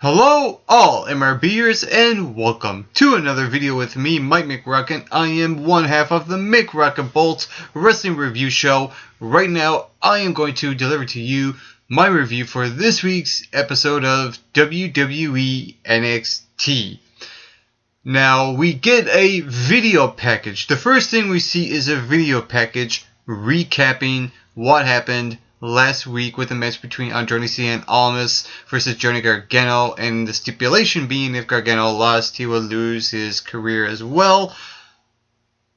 Hello all MRBers and welcome to another video with me, Mike McRocket. I am one half of the McRocket Bolts Wrestling Review Show. Right now I am going to deliver to you my review for this week's episode of WWE NXT. Now we get a video package. The first thing we see is a video package recapping what happened last week with the match between Andrade and Almas versus Johnny Gargano, and the stipulation being if Gargano lost, he would lose his career as well.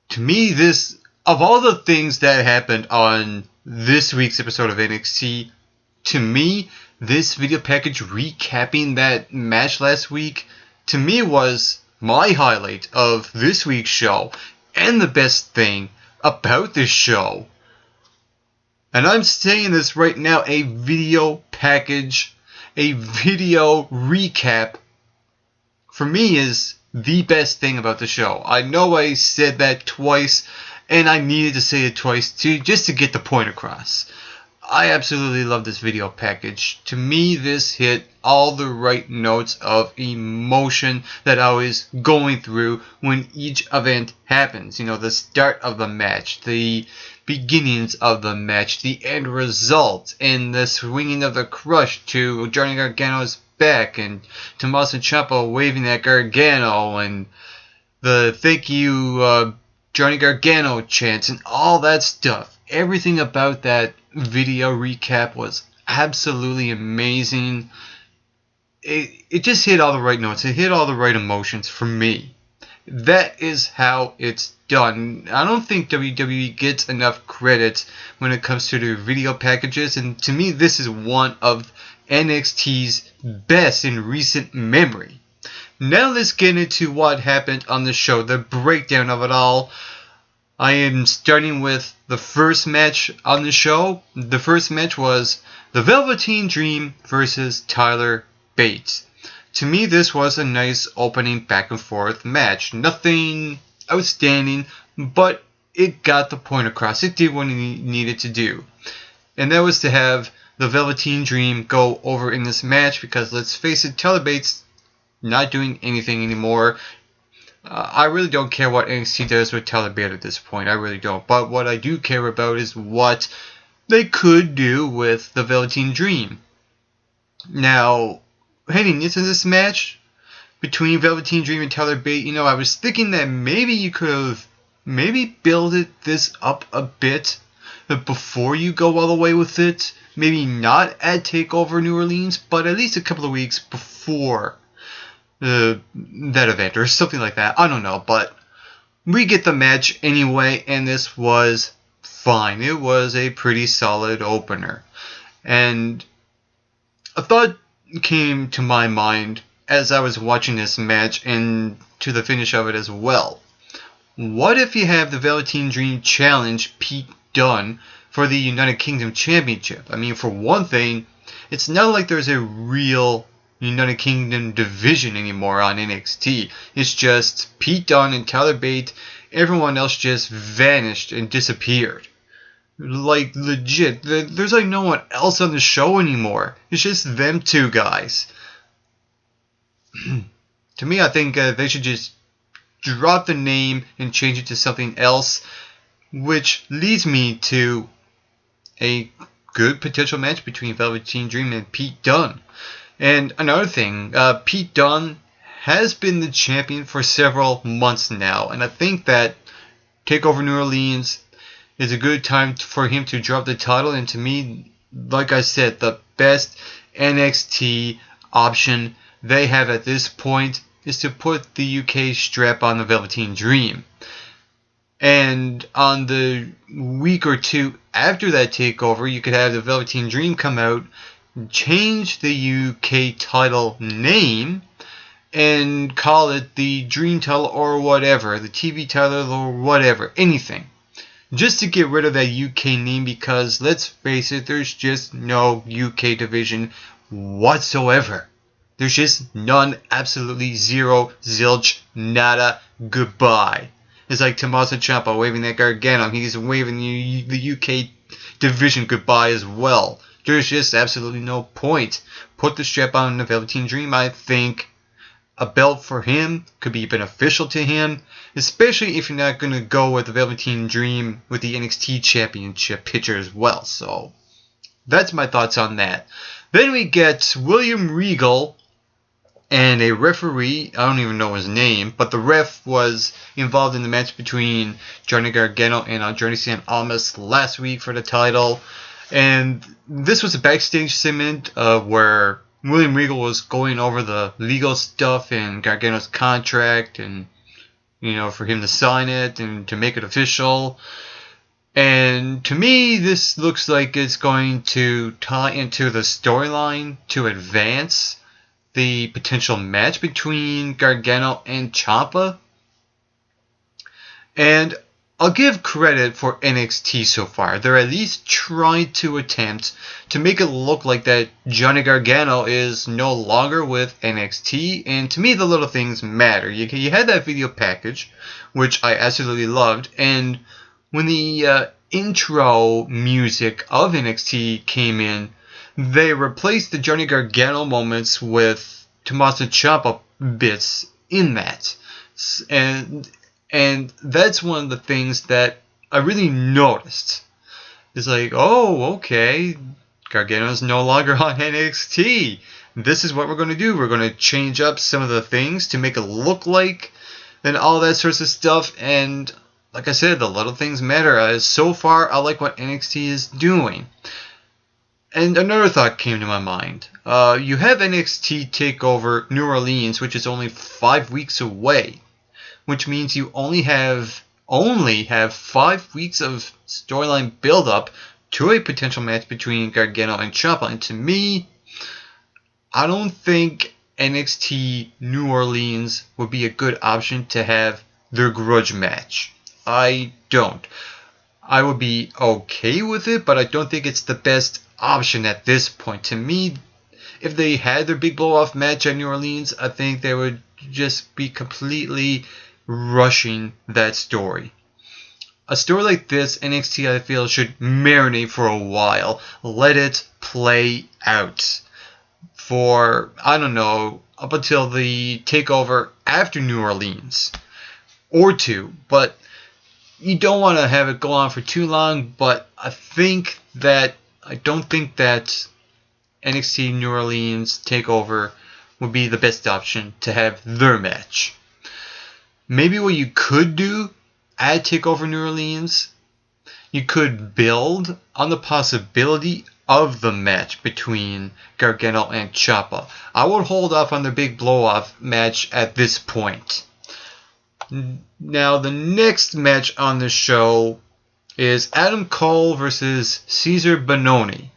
To me, this, of all the things that happened on this week's episode of NXT, to me, this video package recapping that match last week, to me was my highlight of this week's show, and the best thing about this show. And I'm saying this right now, a video package, a video recap, for me is the best thing about the show. I know I said that twice, and I needed to say it twice too, just to get the point across. I absolutely love this video package. To me, this hit all the right notes of emotion that I was going through when each event happens. You know, the start of the match, the beginnings of the match, the end result, and the swinging of the crush to Johnny Gargano's back, and Tommaso Ciampa waving at Gargano, and the thank you Johnny Gargano chants, and all that stuff. Everything about that video recap was absolutely amazing. It just hit all the right notes. It hit all the right emotions for me. That is how it's done. I don't think WWE gets enough credit when it comes to their video packages, and to me this is one of NXT's best in recent memory. Now let's get into what happened on the show, the breakdown of it all. I am starting with the first match on the show. The first match was the Velveteen Dream versus Tyler Bates. To me, this was a nice opening back and forth match. Nothing outstanding, but it got the point across. It did what it needed to do. And that was to have the Velveteen Dream go over in this match, because let's face it, Tyler Bates not doing anything anymore. I really don't care what NXT does with Tyler Bates at this point. I really don't. But what I do care about is what they could do with the Velveteen Dream. Now, heading into this match between Velveteen Dream and Tyler Bates, you know, I was thinking that maybe you could have builded this up a bit before you go all the way with it. Maybe not at TakeOver New Orleans, but at least a couple of weeks before that event or something like that. I don't know, but we get the match anyway, and this was fine. It was a pretty solid opener. And a thought came to my mind as I was watching this match and to the finish of it as well. What if you have the Velveteen Dream challenge Pete Dunne for the United Kingdom Championship? I mean, for one thing, it's not like there's a real United Kingdom division anymore on NXT. It's just Pete Dunne and Tyler Bates. Everyone else just vanished and disappeared. Like, legit, there's like no one else on the show anymore. It's just them two guys. To me, I think they should just drop the name and change it to something else, which leads me to a good potential match between Velveteen Dream and Pete Dunne. And another thing, Pete Dunne has been the champion for several months now, and I think that TakeOver New Orleans is a good time for him to drop the title. And to me, like I said, the best NXT option they have at this point is to put the UK strap on the Velveteen Dream. And on the week or two after that takeover, you could have the Velveteen Dream come out, change the UK title name, and call it the Dream title or whatever, the TV title or whatever, anything. Just to get rid of that UK name, because let's face it, there's just no UK division whatsoever. There's just none, absolutely zero, zilch, nada, goodbye. It's like Tommaso Ciampa waving at Gargano. He's waving the UK division goodbye as well. There's just absolutely no point. Put the strap on the Velveteen Dream. I think a belt for him could be beneficial to him, especially if you're not going to go with the Velveteen Dream with the NXT Championship picture as well. So that's my thoughts on that. Then we get William Regal and a referee. I don't even know his name, but the ref was involved in the match between Johnny Gargano and Andrade Almas last week for the title. And this was a backstage segment where William Regal was going over the legal stuff in Gargano's contract and, for him to sign it and to make it official. And to me, this looks like it's going to tie into the storyline to advance the potential match between Gargano and Ciampa. And I'll give credit for NXT so far. They're at least trying to attempt to make it look like that Johnny Gargano is no longer with NXT. And to me, the little things matter. You had that video package, which I absolutely loved. And when the intro music of NXT came in, they replaced the Johnny Gargano moments with Tommaso Ciampa bits in that. And that's one of the things that I really noticed. It's like, oh, okay, Gargano's no longer on NXT. This is what we're going to do. We're going to change up some of the things to make it look like and all that sorts of stuff. And like I said, the little things matter. So far, I like what NXT is doing. And another thought came to my mind. You have NXT TakeOver New Orleans, which is only 5 weeks away, which means you only have 5 weeks of storyline build-up to a potential match between Gargano and Ciampa. And to me, I don't think NXT New Orleans would be a good option to have their grudge match. I don't. I would be okay with it, but I don't think it's the best option at this point. To me, if they had their big blow-off match at New Orleans, I think they would just be completely rushing that story. A story like this, NXT, I feel, should marinate for a while. Let it play out for, I don't know, up until the takeover after New Orleans or two. But you don't want to have it go on for too long. But I don't think that NXT New Orleans takeover would be the best option to have their match. Maybe what you could do at TakeOver New Orleans, you could build on the possibility of the match between Gargano and Ciampa. I would hold off on the big blow-off match at this point. Now, the next match on the show is Adam Cole versus Cesar Benoni.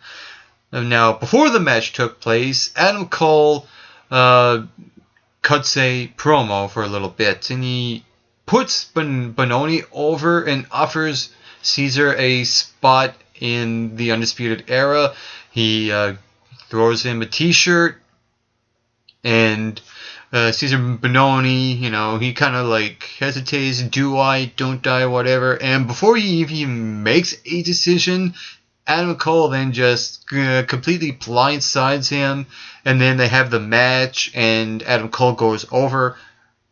Now, before the match took place, Adam Cole cuts a promo for a little bit, and he puts Benoni over and offers Cesar a spot in the Undisputed Era. He throws him a t-shirt, and Cesar Benoni, he kind of like hesitates, do I, don't I, whatever, and before he even makes a decision, Adam Cole then just completely blindsides him, and then they have the match, and Adam Cole goes over.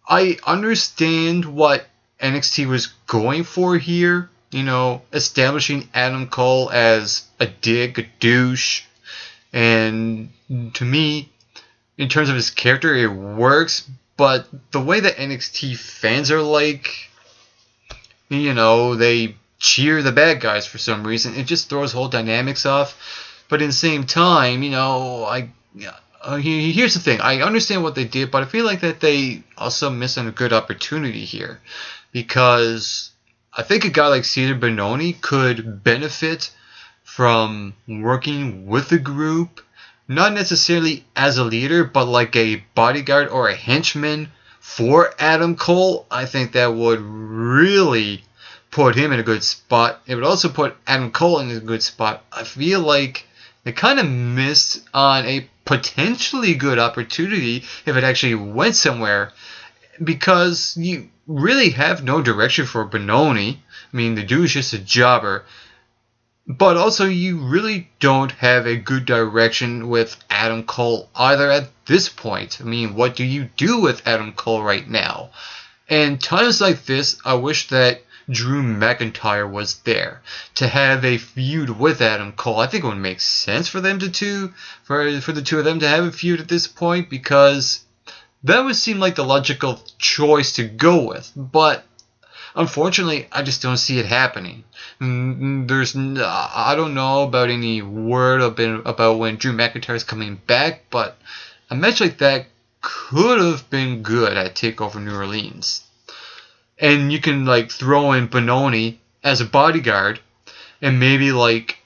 I understand what NXT was going for here, establishing Adam Cole as a dick, a douche, and to me, in terms of his character, it works, but the way that NXT fans are like, they cheer the bad guys for some reason. It just throws whole dynamics off. But at the same time, here's the thing. I understand what they did, but I feel like that they also missed on a good opportunity here. Because I think a guy like Cesar Benoni could benefit from working with the group, not necessarily as a leader, but like a bodyguard or a henchman for Adam Cole. I think that would really put him in a good spot. It would also put Adam Cole in a good spot. I feel like they kind of missed on a potentially good opportunity if it actually went somewhere, because you really have no direction for Benoni. I mean, the dude's just a jobber. But also, you really don't have a good direction with Adam Cole either at this point. I mean, what do you do with Adam Cole right now? And times like this, I wish that Drew McIntyre was there to have a feud with Adam Cole. I think it would make sense for them for the two of them to have a feud at this point, because that would seem like the logical choice to go with. But unfortunately, I just don't see it happening. I don't know about any word about when Drew McIntyre is coming back, but a match like that could have been good at TakeOver New Orleans. And you can like throw in Benoni as a bodyguard, and maybe like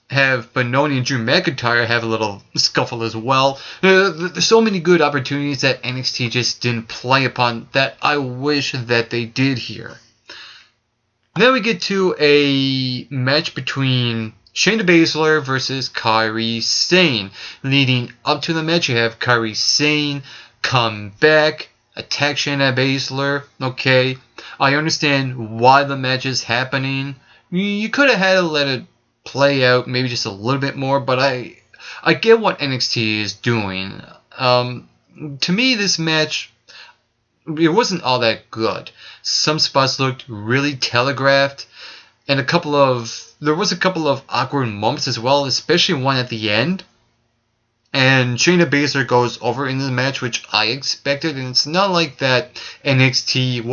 have Benoni and Drew McIntyre have a little scuffle as well. There's so many good opportunities that NXT just didn't play upon that I wish that they did here. Then we get to a match between Shayna Baszler versus Kairi Sane. Leading up to the match, you have Kairi Sane come back, attack Shayna Baszler. Okay, I understand why the match is happening. You could have had to let it play out maybe just a little bit more, but I get what NXT is doing. To me, this match, it wasn't all that good. Some spots looked really telegraphed, and there was a couple of awkward moments as well, especially one at the end. And Shayna Baszler goes over in the match, which I expected, and it's not like that NXT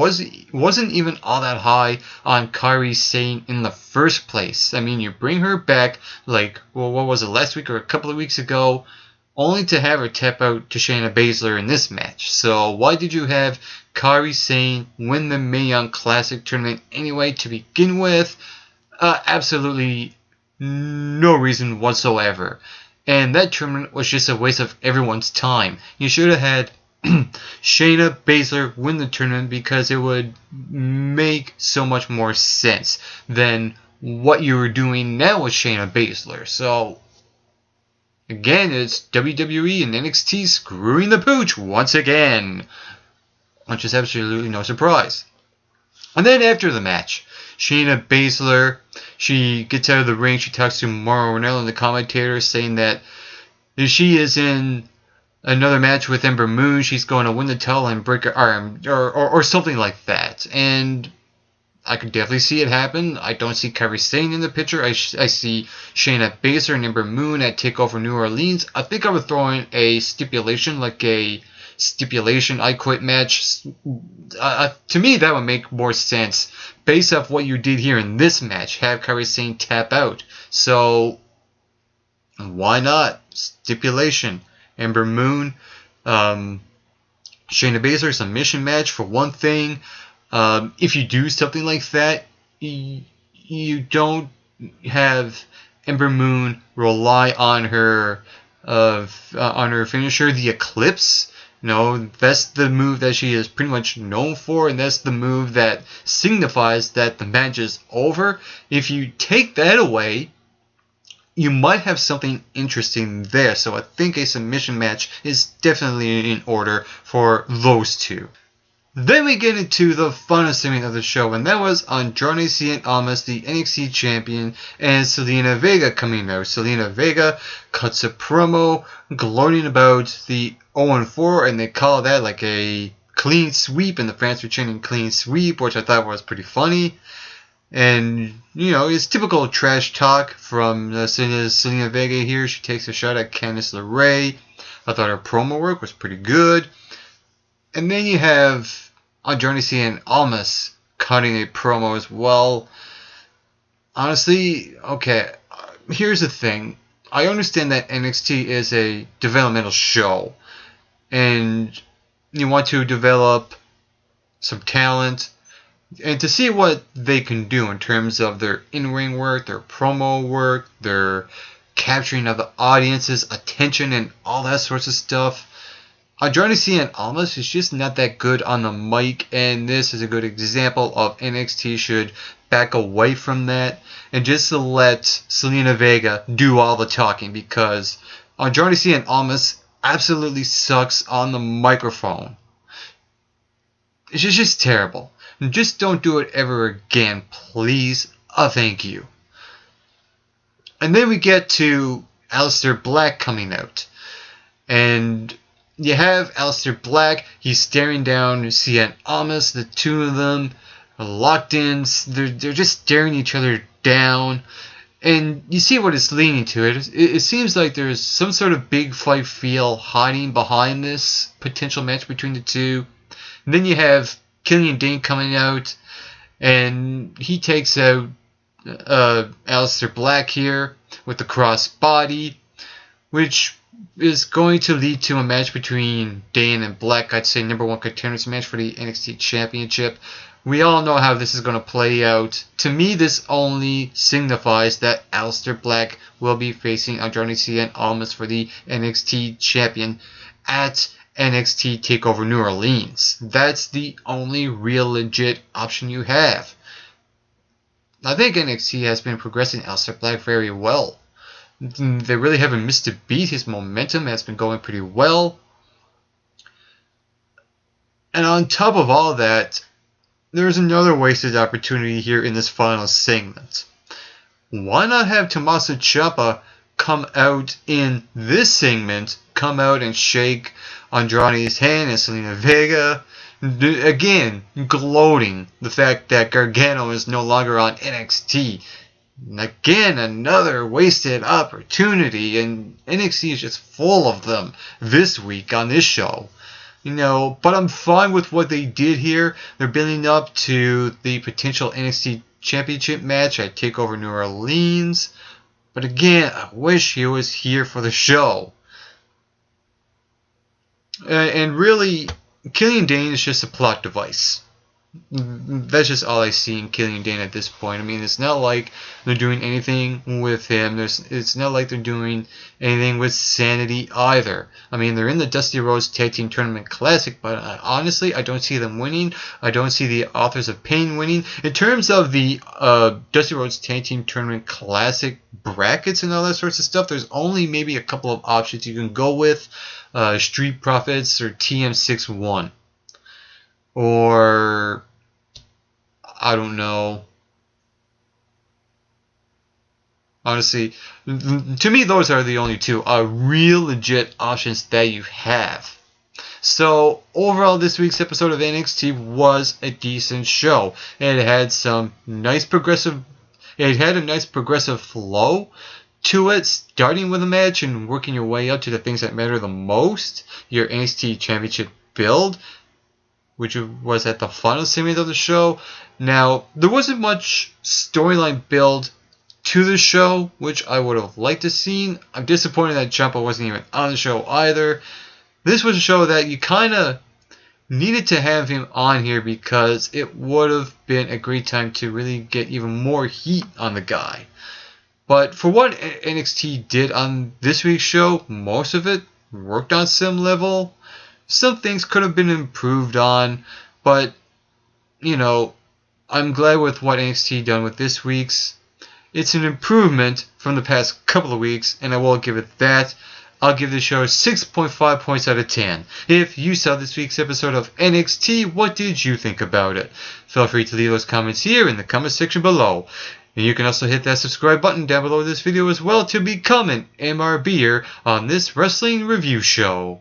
wasn't even all that high on Kairi Sane in the first place. I mean, you bring her back, like, well, what was it, last week or a couple of weeks ago, only to have her tap out to Shayna Baszler in this match. So why did you have Kairi Sane win the Mae Young Classic tournament anyway to begin with? Absolutely no reason whatsoever. And that tournament was just a waste of everyone's time. You should have had Shayna Baszler win the tournament, because it would make so much more sense than what you were doing now with Shayna Baszler. So, again, it's WWE and NXT screwing the pooch once again, which is absolutely no surprise. And then after the match, Shayna Baszler, she gets out of the ring, she talks to Mauro Ranallo and the commentator, saying that if she is in another match with Ember Moon, she's going to win the title and break her arm, or something like that. And I could definitely see it happen. I don't see Kairi Sane in the picture. I see Shayna Baszler and Ember Moon at TakeOver New Orleans. I think I would throw in a stipulation, like a stipulation I Quit match. To me, that would make more sense based off what you did here in this match. Have Kairi Sane tap out. So why not stipulation? Ember Moon, Shayna Baszler submission match for one thing. If you do something like that, you don't have Ember Moon rely on her finisher, the Eclipse. No, that's the move that she is pretty much known for, and that's the move that signifies that the match is over. If you take that away, you might have something interesting there. So I think a submission match is definitely in order for those two. Then we get into the final segment of the show, and that was Andrade Almas, the NXT champion, and Selena Vega coming out. Selena Vega cuts a promo gloating about the 0-4, and they call that like a clean sweep, and the fans were chanting clean sweep, which I thought was pretty funny. And, you know, it's typical trash talk from Selena Vega here. She takes a shot at Candice LeRae. I thought her promo work was pretty good. And then you have Andrade Almas cutting a promo as well. Honestly, okay, here's the thing. I understand that NXT is a developmental show, and you want to develop some talent, and to see what they can do in terms of their in-ring work, their promo work, their capturing of the audience's attention, and all that sorts of stuff. Andrade Almas is just not that good on the mic, and this is a good example of NXT should back away from that and just let Selena Vega do all the talking, because Andrade Almas absolutely sucks on the microphone. It's just terrible. Just don't do it ever again, please. Thank you. And then we get to Aleister Black coming out. And you have Aleister Black. He's staring down Cien Almas. The two of them are locked in. They're just staring each other down. And you see what it's leaning to. It seems like there's some sort of big fight feel hiding behind this potential match between the two. And then you have Killian Dane coming out. And he takes out Aleister Black here with the crossbody, which is going to lead to a match between Dane and Black. I'd say number 1 contenders match for the NXT Championship. We all know how this is going to play out. To me, this only signifies that Aleister Black will be facing Andrade Almas for the NXT Champion at NXT TakeOver New Orleans. That's the only real legit option you have. I think NXT has been progressing Aleister Black very well. They really haven't missed a beat. His momentum has been going pretty well. And on top of all that, there's another wasted opportunity here in this final segment. Why not have Tommaso Ciampa come out in this segment, come out and shake Andrade's hand and Selena Vega? Again, gloating the fact that Gargano is no longer on NXT. Again, another wasted opportunity, and NXT is just full of them this week on this show. But I'm fine with what they did here. They're building up to the potential NXT Championship match at TakeOver New Orleans. But again, I wish he was here for the show. And really, Killian Dane is just a plot device. That's just all I see in Killian Dane at this point. I mean, it's not like they're doing anything with him. It's not like they're doing anything with Sanity either. I mean, they're in the Dusty Rhodes Tag Team Tournament Classic, but honestly, I don't see them winning. I don't see the Authors of Pain winning. In terms of the Dusty Rhodes Tag Team Tournament Classic brackets and all that sorts of stuff, there's only maybe a couple of options you can go with. Street Profits or TM61. Or, I don't know. Honestly, to me, those are the only two real legit options that you have. So, overall, this week's episode of NXT was a decent show. It had some nice progressive. It had a nice progressive flow to it, starting with a match and working your way up to the things that matter the most. Your NXT Championship build, which was at the final segment of the show. Now, there wasn't much storyline build to the show, which I would have liked to see. I'm disappointed that Ciampa wasn't even on the show either. This was a show that you kind of needed to have him on here because it would have been a great time to really get even more heat on the guy. But for what NXT did on this week's show, most of it worked on some level. Some things could have been improved on, but, I'm glad with what NXT done with this week's. It's an improvement from the past couple of weeks, and I will give it that. I'll give the show 6.5 points out of 10. If you saw this week's episode of NXT, what did you think about it? Feel free to leave those comments here in the comment section below. And you can also hit that subscribe button down below this video as well to become an MRBer on this wrestling review show.